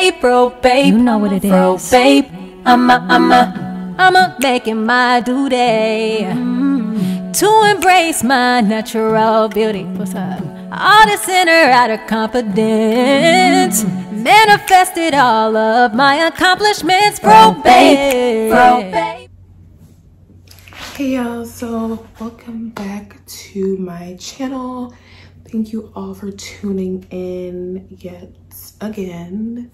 babe. You know what it is. Babe, I'ma make it my duty to embrace my natural beauty. What's up? All this inner outer confidence, manifested all of my accomplishments. Babe. Hey y'all, so welcome back to my channel. Thank you all for tuning in yet again.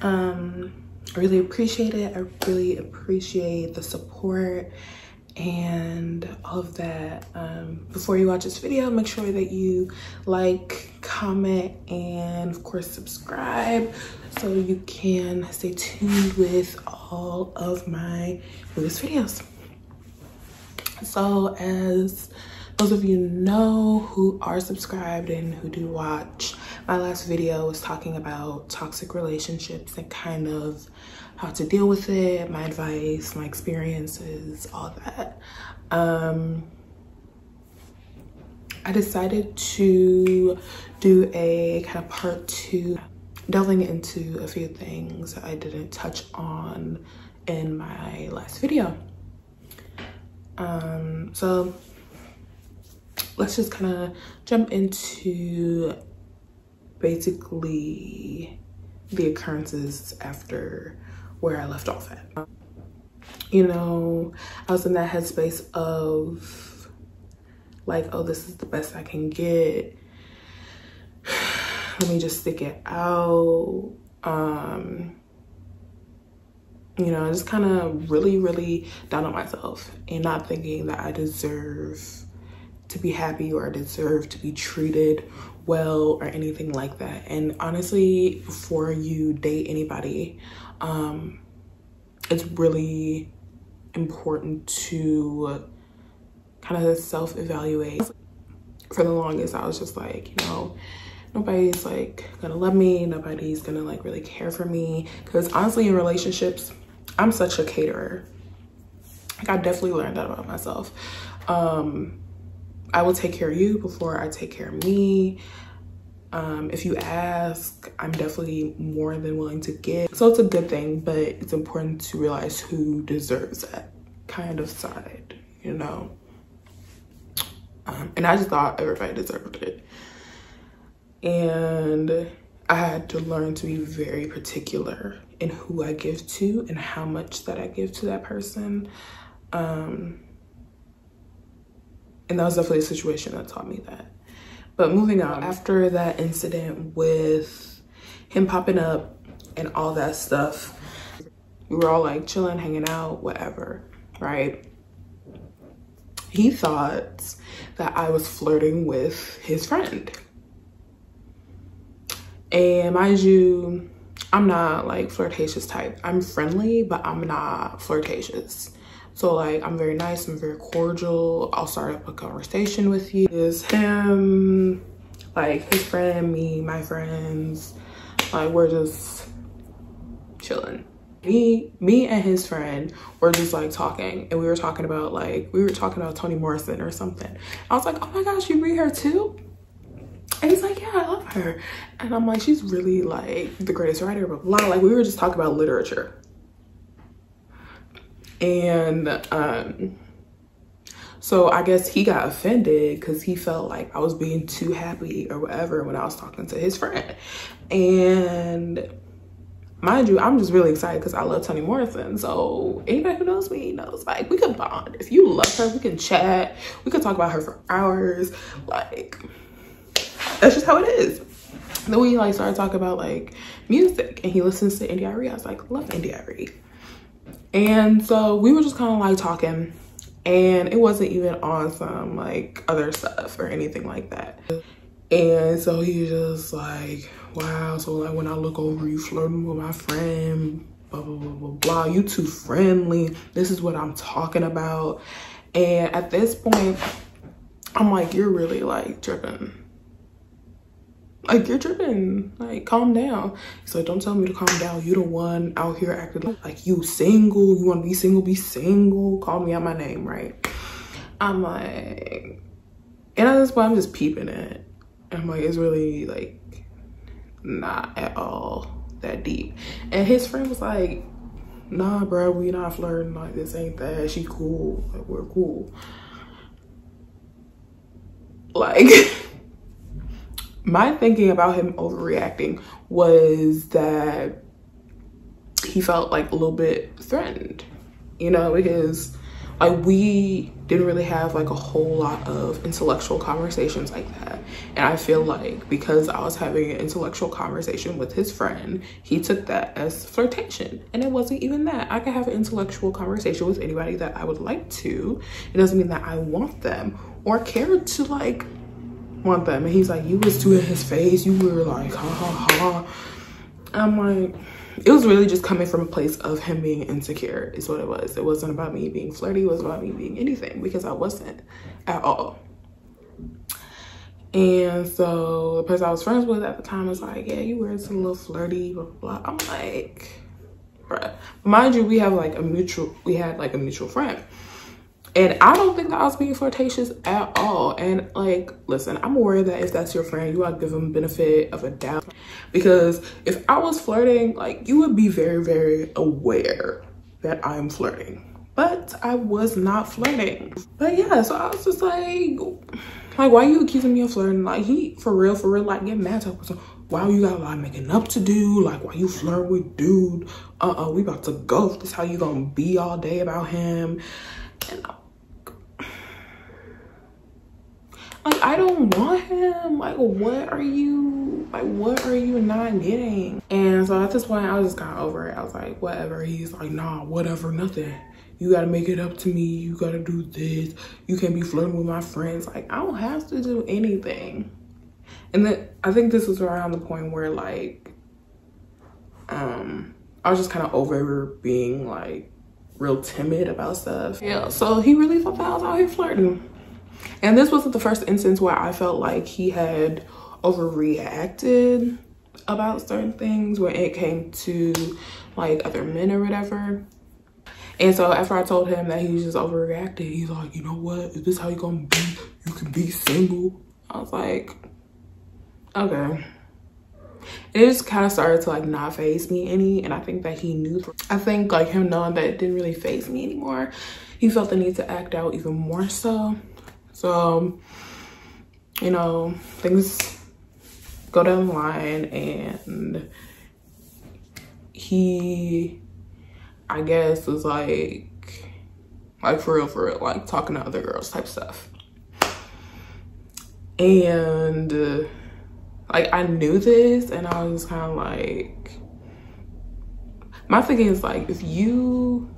I really appreciate it. I really appreciate the support and all of that. Before you watch this video, make sure that you like, comment, and of course subscribe so you can stay tuned with all of my newest videos. So as those of you know who are subscribed and who do watch, my last video was talking about toxic relationships and kind of how to deal with it, my advice, my experiences, all that. I decided to do a kind of part 2, delving into a few things that I didn't touch on in my last video. So let's just kind of jump into basically the occurrences after where I left off at. You know, I was in that headspace of like, oh, this is the best I can get. Let me just stick it out. You know, just kind of really down on myself and not thinking that I deserve to be happy or I deserve to be treated well or anything like that. And honestly, before you date anybody, it's really important to kind of self-evaluate. For the longest, I was just like, you know, nobody's like gonna love me, nobody's gonna like really care for me. Because honestly, in relationships, I'm such a caterer. Like, I definitely learned that about myself. I will take care of you before I take care of me. If you ask, I'm definitely more than willing to give. So it's a good thing, but it's important to realize who deserves that kind of side, you know? And I just thought everybody deserved it. And I had to learn to be very particular in who I give to and how much that I give to that person. And that was definitely a situation that taught me that. But moving on, after that incident with him popping up and all that stuff, we were all like chilling, hanging out, whatever, right? He thought that I was flirting with his friend. And mind you, I'm not like flirtatious type. I'm friendly, but I'm not flirtatious. So like, I'm very nice, I'm very cordial. I'll start up a conversation with you. It's him, like his friend, me, my friends, like we're just chilling. Me and his friend were just like talking, and we were talking about Toni Morrison or something. I was like, oh my gosh, you read her too? And he's like, yeah, I love her. And I'm like, she's really like the greatest writer, blah, blah. Like we were just talking about literature. And so I guess he got offended because he felt like I was being too happy or whatever when I was talking to his friend. And mind you, I'm just really excited because I love Toni Morrison. So anybody who knows me knows like we could bond. If you love her, we can chat. We could talk about her for hours. Like, that's just how it is. Then we like started talking about like music, and he listens to Indie. I was like, love Indie. And so we were just kind of like talking, and it wasn't even on some like other stuff or anything like that. And so he just like, wow, so like when I look over you flirting with my friend, blah blah blah blah blah, you too friendly, this is what I'm talking about. And at this point I'm like, you're really like tripping. Like, you're tripping. Like, calm down. So don't tell me to calm down. You the one out here acting like you single. You want to be single, be single. Call me out my name, right? I'm like, and at this point, I'm just peeping it. I'm like, it's really like not at all that deep. And his friend was like, nah, bro, we not flirting. Like, this ain't that. She cool. Like, we're cool. Like, my thinking about him overreacting was that he felt like a little bit threatened, you know, because like we didn't really have like a whole lot of intellectual conversations like that. And I feel like because I was having an intellectual conversation with his friend, he took that as flirtation. And it wasn't even that. I could have an intellectual conversation with anybody that I would like to. It doesn't mean that I want them or care to like want them. And he's like, you was too in his face. You were like, ha ha ha. I'm like, it was really just coming from a place of him being insecure is what it was. It wasn't about me being flirty. It wasn't about me being anything, because I wasn't at all. And so the person I was friends with at the time was like, yeah, you were a little flirty, blah, blah, blah. I'm like, bruh. Mind you, we had like a mutual friend. And I don't think that I was being flirtatious at all. And like, listen, I'm aware that if that's your friend, you gotta give them benefit of a doubt. Because if I was flirting, like, you would be very, very aware that I'm flirting. But I was not flirting. But yeah, so I was just like, why you accusing me of flirting? Like, he, for real, like, get mad to us. Wow, you got a lot of making up to do. Like, why you flirt with dude? We about to go. This how you gonna be all day about him? And like, I don't want him. Like, what are you not getting? And so at this point, I was just kind of over it. I was like, whatever. He's like, nah, whatever, nothing. You gotta make it up to me. You gotta do this. You can't be flirting with my friends. Like, I don't have to do anything. And then I think this was around the point where like, I was just kind of over being like real timid about stuff. Yeah, so he really thought that I was out here flirting. And this wasn't the first instance where I felt like he had overreacted about certain things when it came to like other men or whatever. And so after I told him that he was just overreacting, he's like, you know what? Is this how you gonna be? You can be single. I was like, okay. It just kind of started to like not faze me any. And I think that he knew. I think like him knowing that it didn't really faze me anymore, he felt the need to act out even more so. So, you know, things go down the line and he, I guess, was like for real, like talking to other girls type stuff. And like, I knew this and I was kind of like, my thinking is like, if you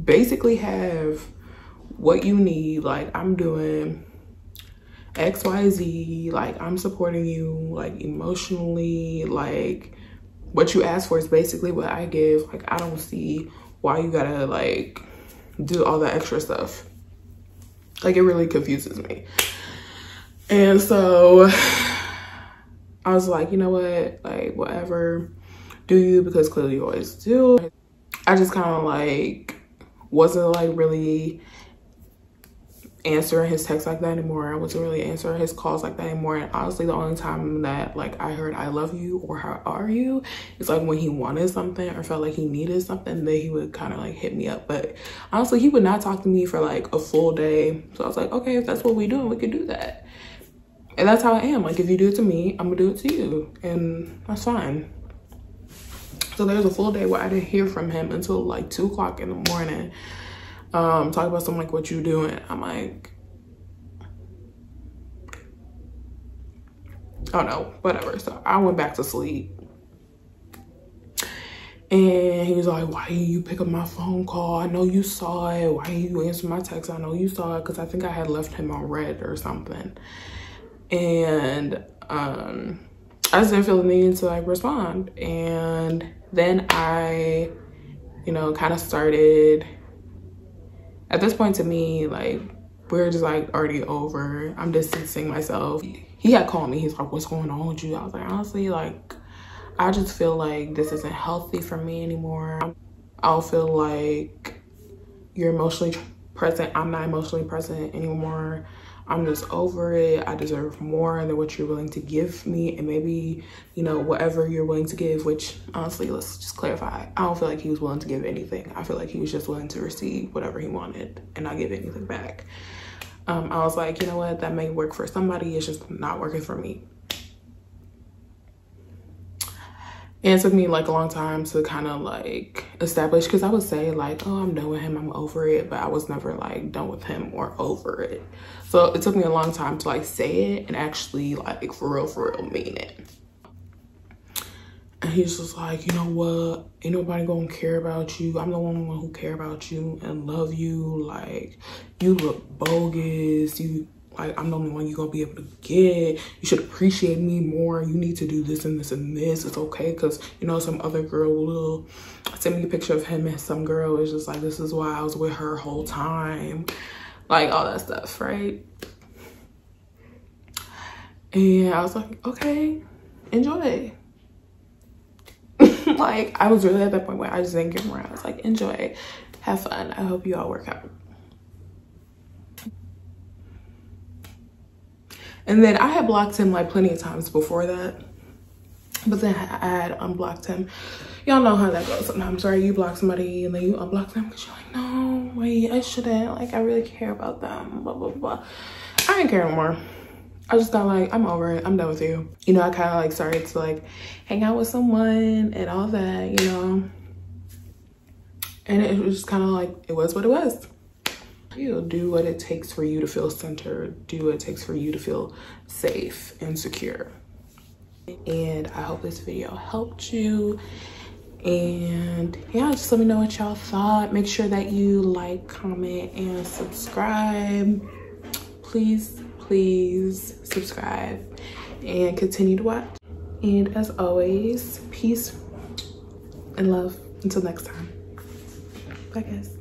basically have what you need, like I'm doing XYZ, like I'm supporting you, like emotionally, like what you ask for is basically what I give. Like, I don't see why you gotta like do all that extra stuff. Like, it really confuses me. And so I was like, you know what, like whatever, do you, because clearly you always do. I just kind of like wasn't like really answering his texts like that anymore. I wasn't really answering his calls like that anymore. And honestly, the only time that like I heard I love you or how are you is like when he wanted something or felt like he needed something, then he would kind of like hit me up. But honestly, he would not talk to me for like a full day. So I was like, okay, if that's what we're doing, we could do that. And that's how I am. Like, if you do it to me, I'm gonna do it to you, and that's fine. So there's a full day where I didn't hear from him until like 2 o'clock in the morning. Talk about something like, what you doing? I'm like, oh no, whatever. So I went back to sleep. And he was like, why didn't you pick up my phone call? I know you saw it. Why didn't you answer my text? I know you saw it, because I think I had left him on red or something. And I just didn't feel the need to like respond. And then I, you know, kind of started, at this point to me, like, we're just like already over. I'm distancing myself. He had called me. He's like, what's going on with you? I was like, honestly, like, I just feel like this isn't healthy for me anymore. I don't feel like you're emotionally present. I'm not emotionally present anymore. I'm just over it. I deserve more than what you're willing to give me. And maybe, you know, whatever you're willing to give, which honestly, let's just clarify. I don't feel like he was willing to give anything. I feel like he was just willing to receive whatever he wanted and not give anything back. I was like, you know what, that may work for somebody, it's just not working for me. And it took me like a long time to kind of like establish, because I would say like, oh, I'm done with him, I'm over it, but I was never like done with him or over it. So it took me a long time to like say it and actually like for real mean it. And he's just like, you know what, ain't nobody gonna care about you. I'm the only one who care about you and love you. Like, you look bogus. You like, I'm the only one you're gonna be able to get. You should appreciate me more. You need to do this and this and this. It's okay, because you know some other girl will send me a picture of him and some girl is just like, this is why I was with her whole time. Like all that stuff, right? And I was like, okay, enjoy. Like, I was really at that point where I just didn't give him around. I was like, enjoy, have fun. I hope you all work out. And then I had blocked him like plenty of times before that. But then I had unblocked him. Y'all know how that goes sometimes, right? You block somebody and then you unblock them because you're like, no, wait, I shouldn't. Like, I really care about them, blah, blah, blah. I didn't care anymore. I just got like, I'm over it. I'm done with you. You know, I kind of like started to like hang out with someone and all that, you know. And it was just kind of like, it was what it was. You do what it takes for you to feel centered. Do what it takes for you to feel safe and secure. And I hope this video helped you. And yeah, just let me know what y'all thought. Make sure that you like, comment, and subscribe. Please subscribe and continue to watch. And as always, peace and love until next time. Bye guys.